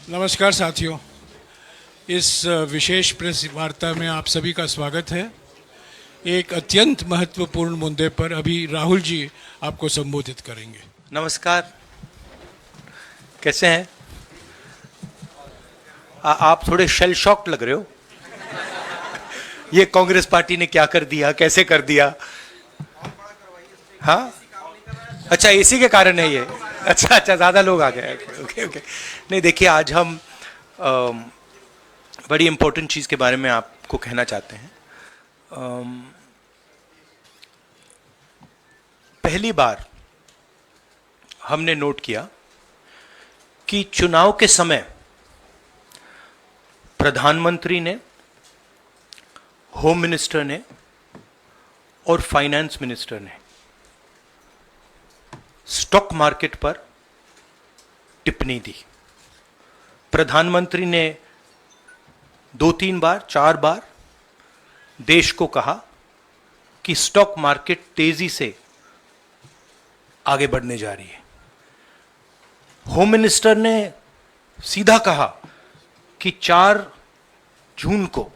नमस्कार साथियों, इस विशेष प्रेस वार्ता में आप सभी का स्वागत है। एक अत्यंत महत्वपूर्ण मुद्दे पर अभी राहुल जी आपको संबोधित करेंगे। नमस्कार, कैसे हैं? आप थोड़े शेल शॉक्ड लग रहे हो। ये कांग्रेस पार्टी ने क्या कर दिया, कैसे कर दिया? हाँ, अच्छा, इसी के कारण है ये। अच्छा, ज्यादा लोग आ गए। ओके। नहीं, देखिए, आज हम बड़ी इंपॉर्टेंट चीज के बारे में आपको कहना चाहते हैं। पहली बार हमने नोट किया कि चुनाव के समय प्रधानमंत्री ने, होम मिनिस्टर ने और फाइनेंस मिनिस्टर ने स्टॉक मार्केट पर टिप्पणी दी। प्रधानमंत्री ने 2-3 बार, 4 बार देश को कहा कि स्टॉक मार्केट तेजी से आगे बढ़ने जा रही है। होम मिनिस्टर ने सीधा कहा कि 4 जून को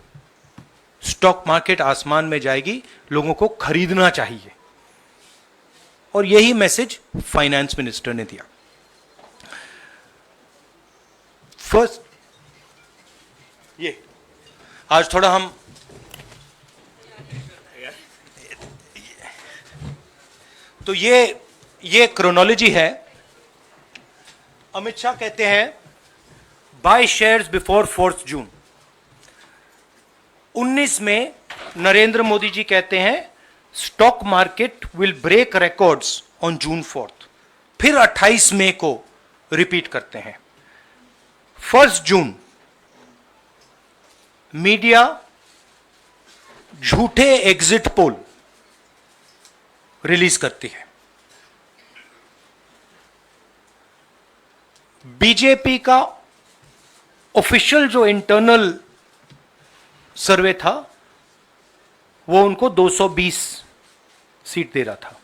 स्टॉक मार्केट आसमान में जाएगी, लोगों को खरीदना चाहिए। और यही मैसेज फाइनेंस मिनिस्टर ने दिया। फर्स्ट, ये आज थोड़ा हम तो ये क्रोनोलॉजी है। अमित शाह कहते हैं बाय शेयर्स बिफोर 4 जून। 19 में नरेंद्र मोदी जी कहते हैं stock market will break records on June 4। फिर 28 मई को रिपीट करते हैं। 1 जून मीडिया झूठे एग्जिट पोल रिलीज करती है। बीजेपी का ऑफिशियल जो इंटरनल सर्वे था वो उनको 220 सीट दे रहा था।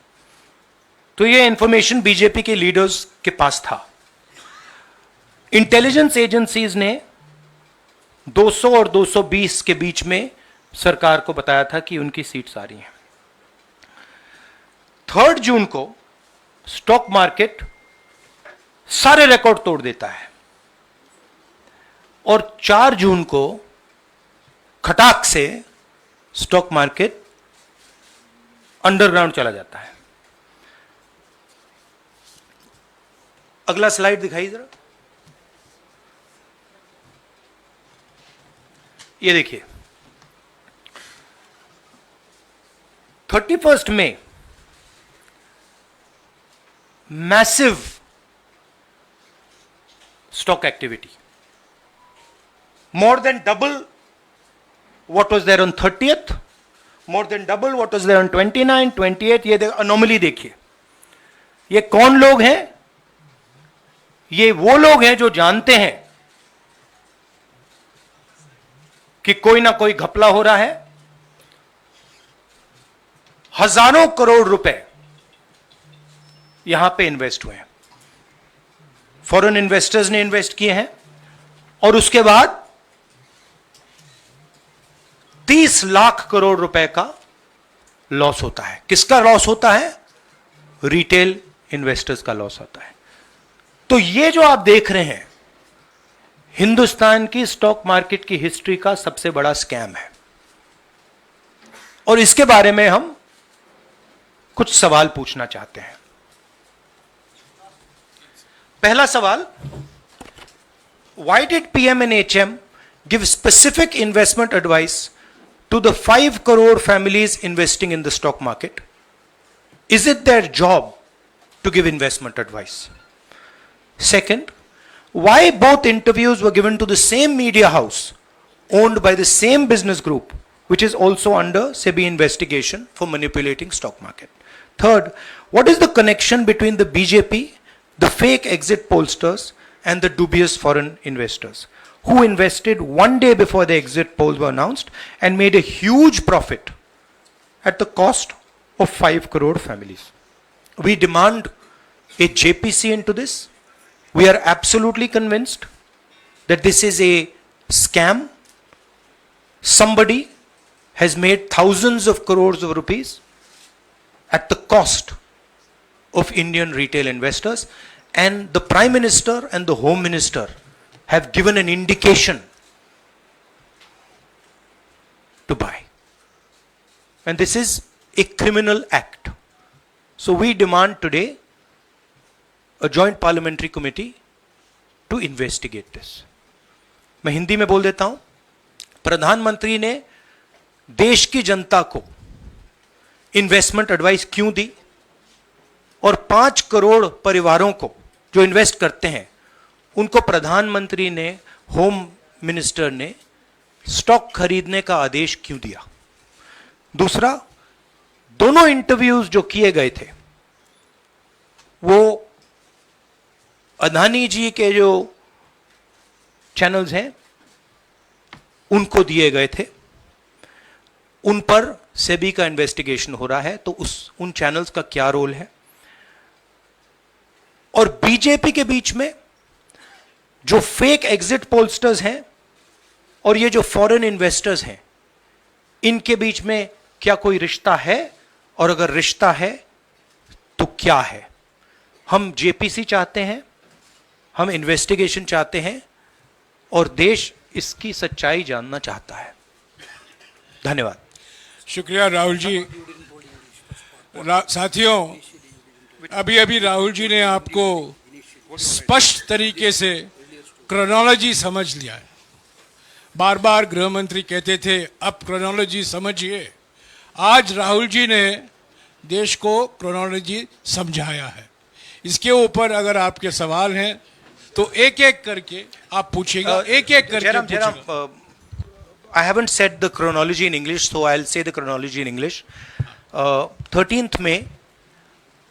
तो ये इंफॉर्मेशन बीजेपी के लीडर्स के पास था। इंटेलिजेंस एजेंसीज ने 200 और 220 के बीच में सरकार को बताया था कि उनकी सीट्स आ रही हैं। 3 जून को स्टॉक मार्केट सारे रिकॉर्ड तोड़ देता है और 4 जून को खटाक से स्टॉक मार्केट अंडरग्राउंड चला जाता है। अगला स्लाइड दिखाइए जरा। ये देखिए, 31 मई massive stock activity, more than double what was there on 30th, more than double what was there on 29, 28। ये अनोमली देखिए। ये कौन लोग हैं? ये वो लोग हैं जो जानते हैं कि कोई ना कोई घपला हो रहा है। हजारों करोड़ रुपए यहां पे इन्वेस्ट हुए हैं, फॉरेन इन्वेस्टर्स ने इन्वेस्ट किए हैं। और उसके बाद 30 लाख करोड़ रुपए का लॉस होता है। किसका लॉस होता है? रिटेल इन्वेस्टर्स का लॉस होता है। तो ये जो आप देख रहे हैं, हिंदुस्तान की स्टॉक मार्केट की हिस्ट्री का सबसे बड़ा स्कैम है। और इसके बारे में हम कुछ सवाल पूछना चाहते हैं। पहला सवाल, why did PM and HM give specific investment advice to the 5 crore families investing in the stock market? Is it their job to give investment advice? Second, why both interviews were given to the same media house owned by the same business group, which is also under SEBI investigation for manipulating stock market? Third, what is the connection between the BJP, the fake exit pollsters, and the dubious foreign investors who invested 1 day before the exit polls were announced and made a huge profit at the cost of 5 crore families? We demand a JPC into this. We are absolutely convinced that this is a scam. Somebody has made thousands of crores of rupees at the cost of Indian retail investors, and the Prime Minister and the Home Minister have given an indication to buy. And this is a criminal act. So we demand today a joint parliamentary committee to investigate this. मैं हिंदी में बोल देता हूं. प्रधानमंत्री ने देश की जनता को इन्वेस्टमेंट एडवाइस क्यों दी, और 5 करोड़ परिवारों को जो इन्वेस्ट करते हैं उनको प्रधानमंत्री ने, होम मिनिस्टर ने स्टॉक खरीदने का आदेश क्यों दिया. दूसरा, दोनों इंटरव्यूज जो किए गए थे वो अदानी जी के जो चैनल्स हैं उनको दिए गए थे. उन पर सेबी का इन्वेस्टिगेशन हो रहा है, तो उन चैनल्स का क्या रोल है. और बीजेपी के बीच में जो फेक एग्जिट पोलस्टर्स हैं और ये जो फॉरेन इन्वेस्टर्स हैं, इनके बीच में क्या कोई रिश्ता है, और अगर रिश्ता है तो क्या है. हम जेपीसी चाहते हैं, हम इन्वेस्टिगेशन चाहते हैं, और देश इसकी सच्चाई जानना चाहता है. धन्यवाद. शुक्रिया राहुल जी. साथियों, अभी अभी राहुल जी ने आपको स्पष्ट तरीके से क्रोनोलॉजी समझ लिया है. बार बार गृह मंत्री कहते थे अब क्रोनोलॉजी समझिए. आज राहुल जी ने देश को क्रोनोलॉजी समझाया है. इसके ऊपर अगर आपके सवाल हैं तो एक एक करके आप पूछिएगा, एक एक करके पूछिएगा. I haven't said the chronology in English, so I'll say the chronology in English. 13th May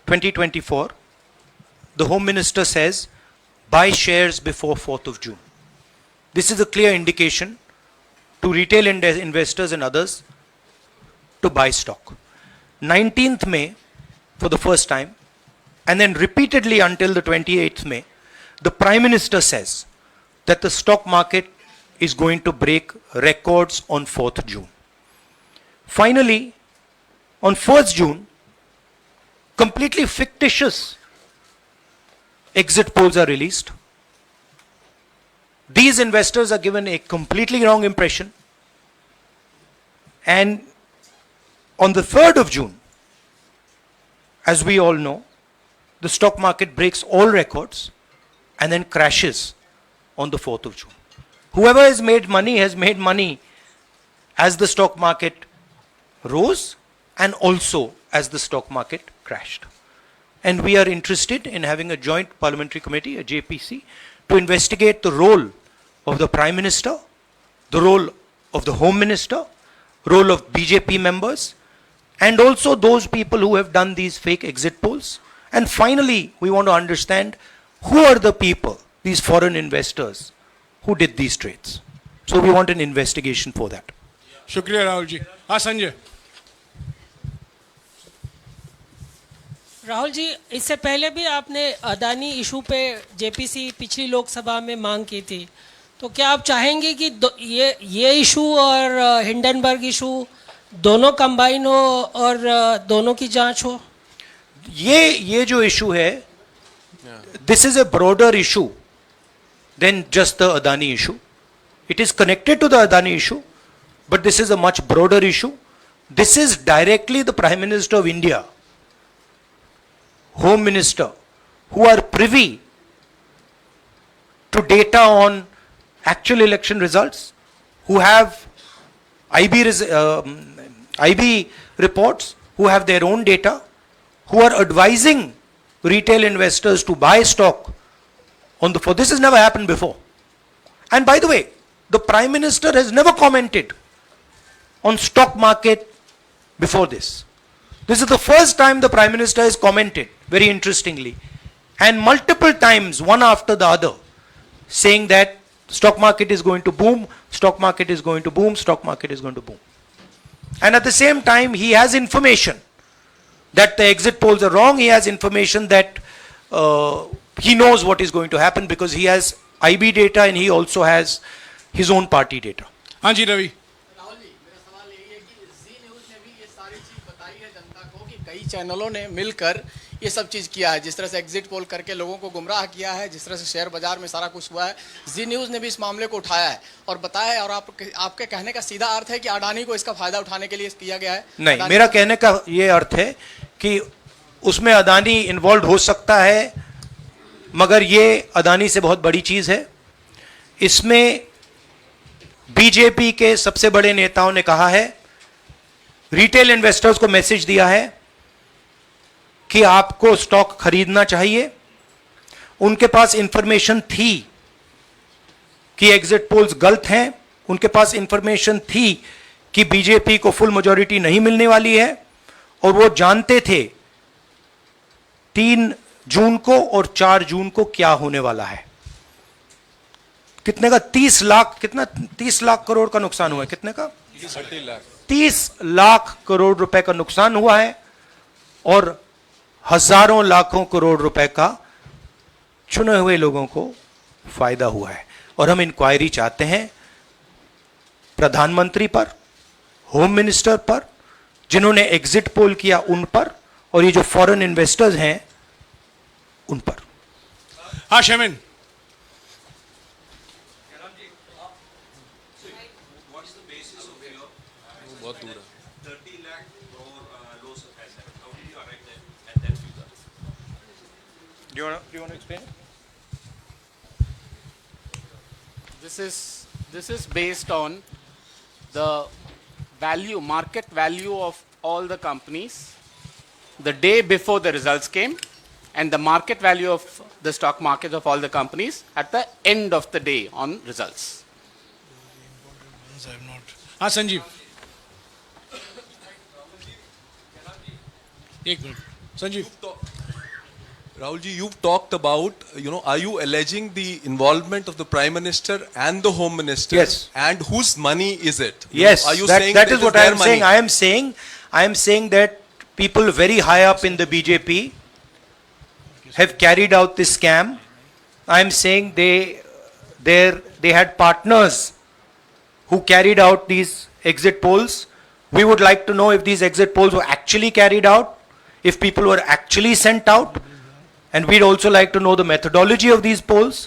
2024, the Home Minister says, buy shares before 4th of June. This is a clear indication to retail investors and others to buy stock. 19th May, for the first time, and then repeatedly until the 28th May, the Prime Minister says that the stock market is going to break records on 4th June. Finally, on 1st June, completely fictitious exit polls are released. These investors are given a completely wrong impression. And on the 3rd of June, as we all know, the stock market breaks all records and then crashes on the 4th of June. Whoever has made money as the stock market rose and also as the stock market crashed. And we are interested in having a joint parliamentary committee, a JPC, to investigate the role of the Prime Minister, the role of the Home Minister, role of BJP members, and also those people who have done these fake exit polls. And finally, we want to understand who are the people, these foreign investors, who did these trades. So we want an investigation for that. शुक्रिया राहुल जी. हाँ संजय. राहुल जी, इससे पहले भी आपने Adani issue पे JPC पिछली लोकसभा में मांग की थी, तो क्या आप चाहेंगे कि ये इशू और हिंडनबर्ग इशू दोनों कंबाइन हो और दोनों की जांच हो? ये जो इशू है, this is a broader issue than just the Adani issue. It is connected to the Adani issue, but this is a much broader issue. This is directly the Prime Minister of India, Home Minister, who are privy to data on actual election results, who have IB reports, who have their own data, who are advising retail investors to buy stock on the 4th. This has never happened before. And by the way, the Prime Minister has never commented on stock market before this. This is the first time the Prime Minister has commented, very interestingly, and multiple times, one after the other, saying that stock market is going to boom, stock market is going to boom, stock market is going to boom. And at the same time, he has information that the exit polls are wrong. He has information that he knows what is going to happen because he has IB data and he also has his own party data. हाँ जी रवि। राहुल जी, मेरा सवाल यही है कि जी news ने भी ये सारी चीज़ बताई है जनता को कि कई चैनलों ने मिलकर ये सब चीज़ किया है, जिस तरह से एग्जिट पोल करके लोगों को गुमराह किया है, जिस तरह से शेयर बाजार में सारा कुछ हुआ है। जी न्यूज़ ने भी इस मामले को उठाया है और बताया है, और आपके कहने का सीधा अर्थ है कि अडानी को इसका फायदा उठाने के लिए किया गया है? नहीं, मेरा कहने का ये अर्थ है कि उसमें अदानी इन्वॉल्व हो सकता है, मगर ये अदानी से बहुत बड़ी चीज है। इसमें बीजेपी के सबसे बड़े नेताओं ने कहा है, रिटेल इन्वेस्टर्स को मैसेज दिया है कि आपको स्टॉक खरीदना चाहिए। उनके पास इंफॉर्मेशन थी कि एग्जिट पोल्स गलत हैं, उनके पास इंफॉर्मेशन थी कि बीजेपी को फुल मेजॉरिटी नहीं मिलने वाली है, और वो जानते थे 3 जून को और 4 जून को क्या होने वाला है। कितने का? 30 लाख, कितना 30 लाख करोड़ का नुकसान हुआ है। कितने का? 30 लाख करोड़ रुपए का नुकसान हुआ है और हजारों लाखों करोड़ रुपए का चुने हुए लोगों को फायदा हुआ है। और हम इंक्वायरी चाहते हैं प्रधानमंत्री पर, होम मिनिस्टर पर, जिन्होंने एग्जिट पोल किया उन पर, और ये जो फॉरेन इन्वेस्टर्स हैं उन पर। हाँ शमिन। बहुत दूर है। Do you want to explain? This is based on the value, market value of all the companies the day before the results came, and the market value of the stock market of all the companies at the end of the day on results. हाँ संजीव, एक minute Sanjeev. Rahul ji, you've talked about, are you alleging the involvement of the Prime Minister and the Home Minister? Yes. And whose money is it? Yes, Are you that, saying that is what I their am money? saying. I am saying that people very high up in the BJP have carried out this scam. I am saying they had partners who carried out these exit polls. We would like to know if these exit polls were actually carried out, if people were actually sent out, and we'd also like to know the methodology of these polls.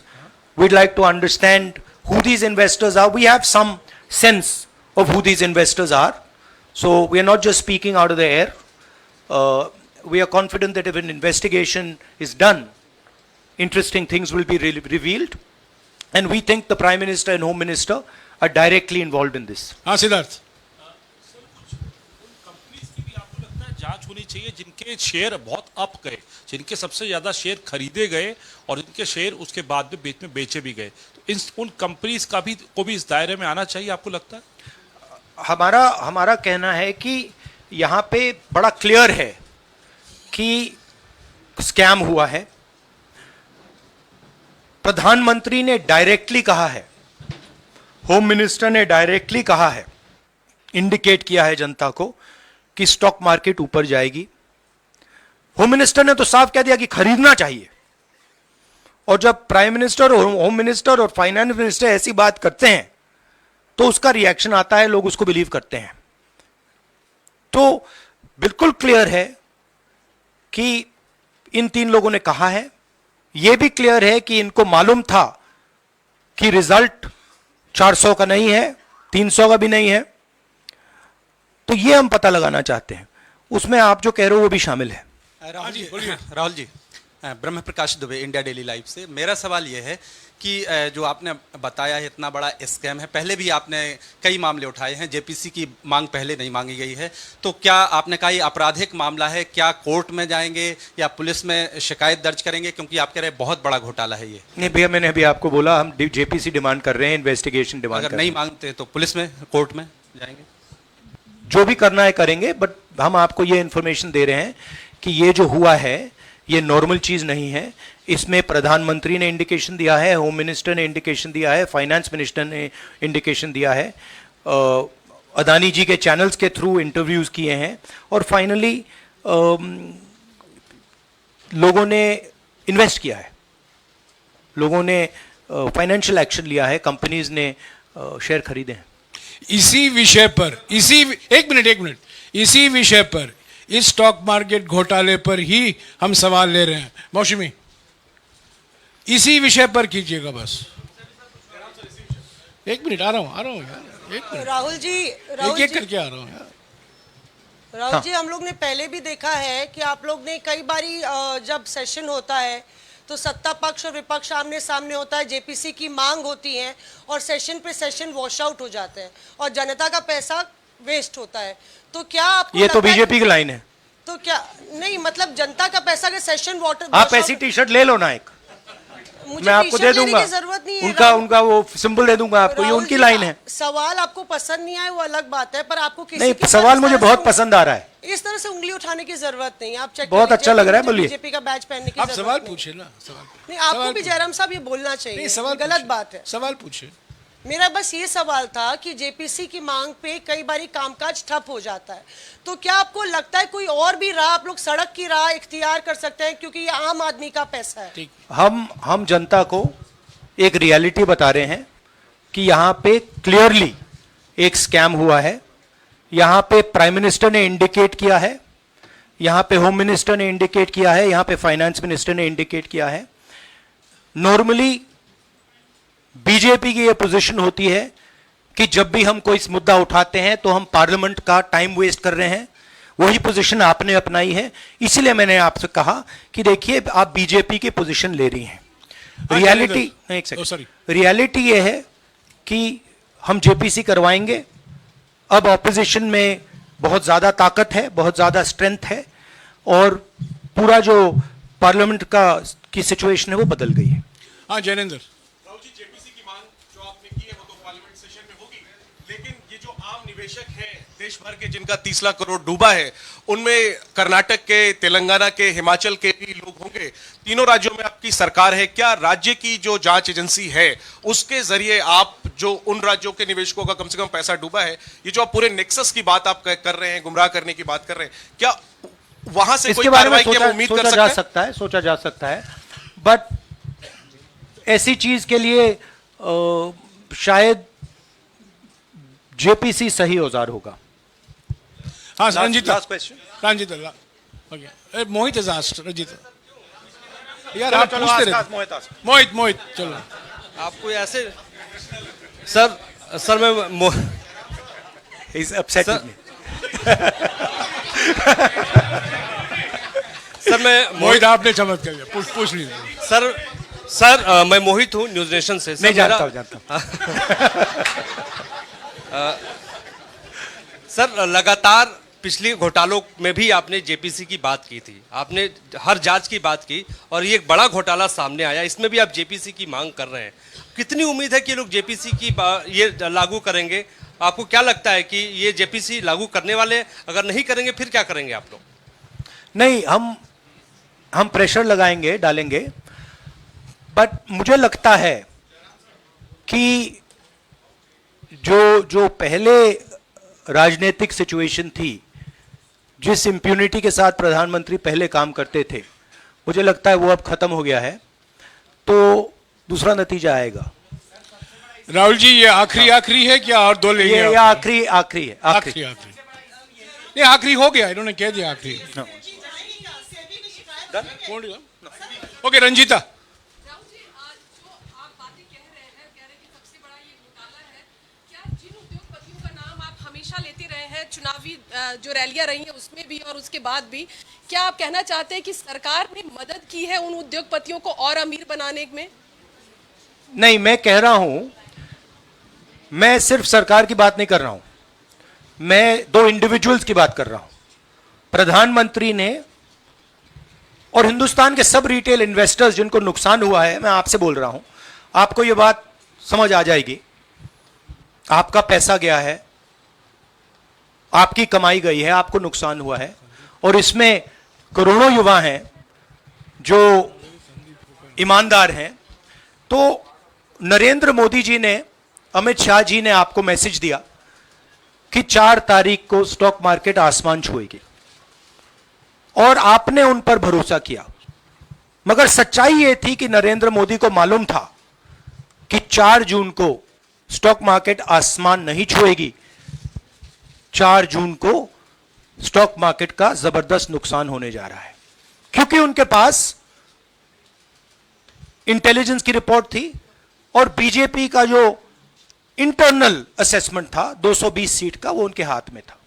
We'd like to understand who these investors are. We have some sense of who these investors are. So we are not just speaking out of the air. We are confident that if an investigation is done, interesting things will be revealed. And we think the Prime Minister and Home Minister are directly involved in this. हाँ Siddharth. Companies की भी आपको लगता है जांच होनी चाहिए जिनके शेयर बहुत अप गए, जिनके सबसे ज्यादा शेयर खरीदे गए और जिनके शेयर उसके बाद में बीच में बेचे भी गए, तो उन कंपनीज का भी को भी इस दायरे में आना चाहिए, आपको लगता है? हमारा कहना है कि यहाँ पे बड़ा क्लियर है कि स्कैम हुआ है। प्रधानमंत्री ने डायरेक्टली कहा है, होम मिनिस्टर ने डायरेक्टली कहा है, इंडिकेट किया है जनता को कि स्टॉक मार्केट ऊपर जाएगी। होम मिनिस्टर ने तो साफ कह दिया कि खरीदना चाहिए। और जब प्राइम मिनिस्टर और होम मिनिस्टर और फाइनेंस मिनिस्टर ऐसी बात करते हैं तो उसका रिएक्शन आता है, लोग उसको बिलीव करते हैं। तो बिल्कुल क्लियर है कि इन 3 लोगों ने कहा है। यह भी क्लियर है कि इनको मालूम था कि रिजल्ट 400 का नहीं है, 300 का भी नहीं है। तो यह हम पता लगाना चाहते हैं, उसमें आप जो कह रहे हो वो भी शामिल है। राहुल जी, ब्रह्म प्रकाश दुबे, इंडिया डेली लाइव से। मेरा सवाल यह है कि जो आपने बताया है इतना बड़ा स्कैम है, पहले भी आपने कई मामले उठाए हैं, जेपीसी की मांग पहले नहीं मांगी गई है, तो क्या आपने कहा ये आपराधिक मामला है, क्या कोर्ट में जाएंगे या पुलिस में शिकायत दर्ज करेंगे? क्योंकि आप कह रहे हैं बहुत बड़ा घोटाला है ये। नहीं भैया, मैंने अभी आपको बोला हम जेपीसी डिमांड कर रहे हैं, इन्वेस्टिगेशन डिमांड कर अगर रहे नहीं मांगते तो पुलिस में, कोर्ट में जाएंगे? जो भी करना है करेंगे, बट हम आपको ये इंफॉर्मेशन दे रहे हैं कि ये जो हुआ है ये नॉर्मल चीज नहीं है। इसमें प्रधानमंत्री ने इंडिकेशन दिया है, होम मिनिस्टर ने इंडिकेशन दिया है, फाइनेंस मिनिस्टर ने इंडिकेशन दिया है, अदानी जी के चैनल्स के थ्रू इंटरव्यूज किए हैं, और फाइनली लोगों ने इन्वेस्ट किया है। लोगों ने फाइनेंशियल एक्शन लिया है, कंपनीज ने शेयर खरीदे हैं। इसी विषय पर एक मिनट इसी विषय पर, इस स्टॉक मार्केट घोटाले पर ही हम सवाल ले रहे हैं। मौसमी, इसी विषय पर कीजिएगा बस। एक मिनट, आ रहा हूं यार, एक मिनट, राहुल जी, एक करके आ रहा हूं यार। राहुल जी, हम लोग ने पहले भी देखा है कि आप लोग ने कई बारी जब सेशन होता है तो सत्ता पक्ष और विपक्ष आमने सामने होता है, जेपीसी की मांग होती है और सेशन पे सेशन वॉश आउट हो जाते हैं और जनता का पैसा वेस्ट होता है। तो क्या आपको ये तो लगता है बीजेपी की लाइन है। तो क्या नहीं, मतलब जनता का पैसा के सेशन वाटर आप ऐसी टी शर्ट ले लो ना एक, मैं आपको दे दूंगा, जरूरत नहीं है। उनका वो सिंबल दे दूंगा आपको, ये राहुल उनकी जी, लाइन है। सवाल आपको पसंद नहीं आए वो अलग बात है, पर आपको किसी नहीं, के सवाल साथ मुझे इस तरह बहुत से पसंद आ रहा है। इस तरह से उंगली उठाने की जरूरत नहीं। आप चेक बहुत अच्छा लग रहा है, बोलिए। बीजेपी का बैच पहनने की आप जरूरत सवाल नहीं। पूछिए ना, सवाल नहीं, आपको सवाल भी जयराम साहब ये बोलना चाहिए, नहीं, सवाल गलत पूछिए। बात है। सवाल पूछिए। मेरा बस ये सवाल था कि जेपीसी की मांग पे कई बारी कामकाज ठप हो जाता है, तो क्या आपको लगता है कोई और भी राह आप लोग सड़क की राह इख्तियार कर सकते हैं, क्योंकि ये आम आदमी का पैसा है। ठीक, हम जनता को एक रियलिटी बता रहे हैं कि यहाँ पे क्लियरली एक स्कैम हुआ है। यहाँ पे प्राइम मिनिस्टर ने इंडिकेट किया है, यहाँ पे होम मिनिस्टर ने इंडिकेट किया है, यहाँ पे फाइनेंस मिनिस्टर ने इंडिकेट किया है। नॉर्मली बीजेपी की ये पोजीशन होती है कि जब भी हम कोई मुद्दा उठाते हैं तो हम पार्लियामेंट का टाइम वेस्ट कर रहे हैं। वही पोजीशन आपने अपनाई है, इसीलिए मैंने आपसे कहा कि देखिए आप बीजेपी की पोजीशन ले रही हैं। रियलिटी, एक सेकंड, रियलिटी ये है कि हम जेपीसी करवाएंगे। अब ऑपोजिशन में बहुत ज्यादा ताकत है, बहुत ज्यादा स्ट्रेंथ है और पूरा जो पार्लियामेंट की सिचुएशन है वो बदल गई है। हाँ जैनेंद्र, राहुल जी, जेपीसी की मांग जो आपने की है वो तो पार्लियामेंट सेशन में होगी, लेकिन ये जो आम निवेशक हैं देश भर के जिनका 30 लाख करोड़ डूबा है, उनमें कर्नाटक के, तेलंगाना के, हिमाचल के भी लोग होंगे। तीनों राज्यों में आपकी सरकार है, क्या राज्य की जो जांच एजेंसी है उसके जरिए आप जो उन राज्यों के निवेशकों का कम से कम पैसा डूबा है, ये जो आप पूरे नेक्सस की बात आप कर रहे हैं, गुमराह करने की बात कर रहे हैं, क्या वहां से कोई कार्रवाई की हम उम्मीद कर सकते हैं? सोचा जा सकता है, बट ऐसी चीज के लिए शायद जेपीसी सही औजार होगा। हाँ Ranjita, last question, Ranjita, okay, Mohit is asked, Ranjita यार आप पूछते रहे। मोहित चलो। आपको ऐसे सर मैं इज अपसेट सर मैं मोहित आपने चमत्कार किया, पूछ लीजिए। सर मैं मोहित हूँ, न्यूज नेशन से। नहीं, जानता हूं। सर लगातार पिछले घोटालों में भी आपने जेपीसी की बात की थी, आपने हर जांच की बात की और ये एक बड़ा घोटाला सामने आया, इसमें भी आप जेपीसी की मांग कर रहे हैं। कितनी उम्मीद है कि लोग जेपीसी की ये लागू करेंगे? आपको क्या लगता है कि ये जेपीसी लागू करने वाले, अगर नहीं करेंगे फिर क्या करेंगे आप लोग? नहीं, हम प्रेशर लगाएंगे, डालेंगे, बट मुझे लगता है कि जो पहले राजनीतिक सिचुएशन थी, जिस इंप्यूनिटी के साथ प्रधानमंत्री पहले काम करते थे, मुझे लगता है वो अब खत्म हो गया है, तो दूसरा नतीजा आएगा। राहुल जी, ये आखिरी है क्या और दो लेंगे? ये आखिरी है, आखिरी। ये आखिरी हो गया, इन्होंने कह दिया आखिरी। ओके रंजीता। लेते रहे हैं, चुनावी जो रैलियां रही हैं उसमें भी और उसके बाद भी, क्या आप कहना चाहते हैं कि सरकार ने मदद की है उन उद्योगपतियों को और अमीर बनाने में? नहीं, मैं कह रहा हूं, मैं सिर्फ सरकार की बात नहीं कर रहा हूं, मैं दो इंडिविजुअल्स की बात कर रहा हूं। प्रधानमंत्री ने और हिंदुस्तान के सब रिटेल इन्वेस्टर्स जिनको नुकसान हुआ है, मैं आपसे बोल रहा हूं, आपको यह बात समझ आ जाएगी। आपका पैसा गया है, आपकी कमाई गई है, आपको नुकसान हुआ है, और इसमें करोड़ों युवा हैं जो ईमानदार हैं। तो नरेंद्र मोदी जी ने, अमित शाह जी ने आपको मैसेज दिया कि 4 तारीख को स्टॉक मार्केट आसमान छुएगी, और आपने उन पर भरोसा किया। मगर सच्चाई यह थी कि नरेंद्र मोदी को मालूम था कि 4 जून को स्टॉक मार्केट आसमान नहीं छुएगी। 4 जून को स्टॉक मार्केट का जबरदस्त नुकसान होने जा रहा है, क्योंकि उनके पास इंटेलिजेंस की रिपोर्ट थी और बीजेपी का जो इंटरनल असेसमेंट था 220 सीट का, वो उनके हाथ में था।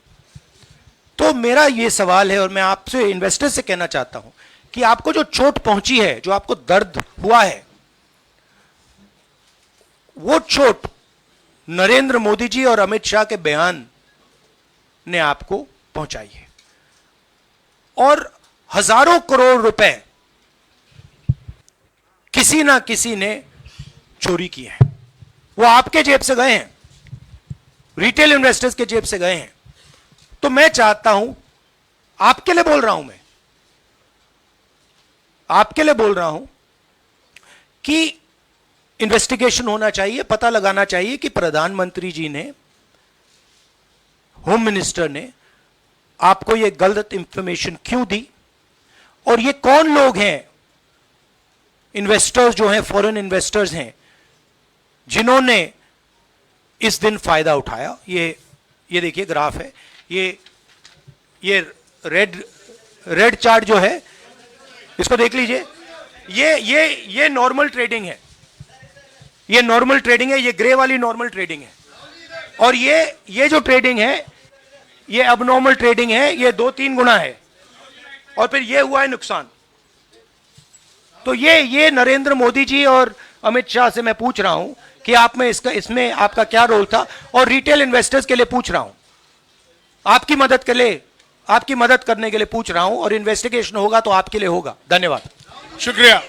तो मेरा यह सवाल है और मैं आपसे इन्वेस्टर से कहना चाहता हूं कि आपको जो चोट पहुंची है, जो आपको दर्द हुआ है, वो चोट नरेंद्र मोदी जी और अमित शाह के बयान ने आपको पहुंचाई है। और हजारों करोड़ रुपए किसी ना किसी ने चोरी किए हैं। वो आपके जेब से गए हैं, रिटेल इन्वेस्टर्स के जेब से गए हैं। तो मैं चाहता हूं, आपके लिए बोल रहा हूं, मैं आपके लिए बोल रहा हूं कि इन्वेस्टिगेशन होना चाहिए, पता लगाना चाहिए कि प्रधानमंत्री जी ने, होम मिनिस्टर ने आपको यह गलत इंफॉर्मेशन क्यों दी, और ये कौन लोग हैं, इन्वेस्टर्स जो हैं, फॉरेन इन्वेस्टर्स हैं, जिन्होंने इस दिन फायदा उठाया। ये देखिए ग्राफ है, ये रेड चार्ट जो है, इसको देख लीजिए। ये नॉर्मल ट्रेडिंग है, ये नॉर्मल ट्रेडिंग है, ये ग्रे वाली नॉर्मल ट्रेडिंग है, और ये जो ट्रेडिंग है ये अबनॉर्मल ट्रेडिंग है, ये 2-3 गुना है, और फिर ये हुआ है नुकसान। तो ये नरेंद्र मोदी जी और अमित शाह से मैं पूछ रहा हूं कि आप में इसमें आपका क्या रोल था, और रिटेल इन्वेस्टर्स के लिए पूछ रहा हूं, आपकी मदद के लिए, आपकी मदद करने के लिए पूछ रहा हूं, और इन्वेस्टिगेशन होगा तो आपके लिए होगा। धन्यवाद। शुक्रिया।